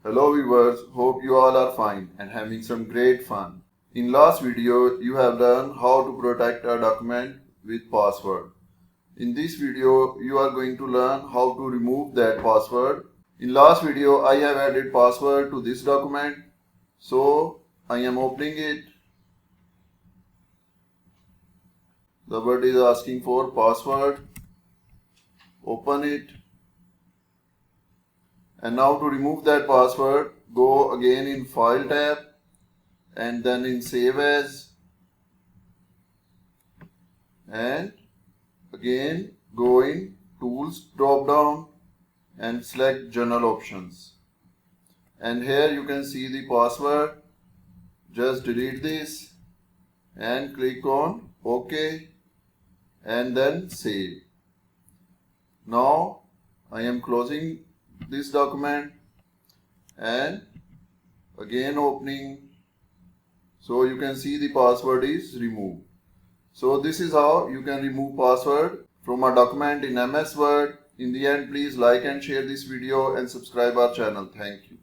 Hello viewers, hope you all are fine and having some great fun. In last video, you have learned how to protect a document with password. In this video, you are going to learn how to remove that password. In last video, I have added password to this document. So, I am opening it. The word is asking for password. Open it. And now to remove that password, go again in File tab and then in Save As, and again go in Tools drop down and select General Options. And here you can see the password. Just delete this and click on OK and then save. Now I am closing this document and again opening, so you can see the password is removed. So this is how you can remove password from a document in MS Word. In the end, please like and share this video and subscribe our channel. Thank you.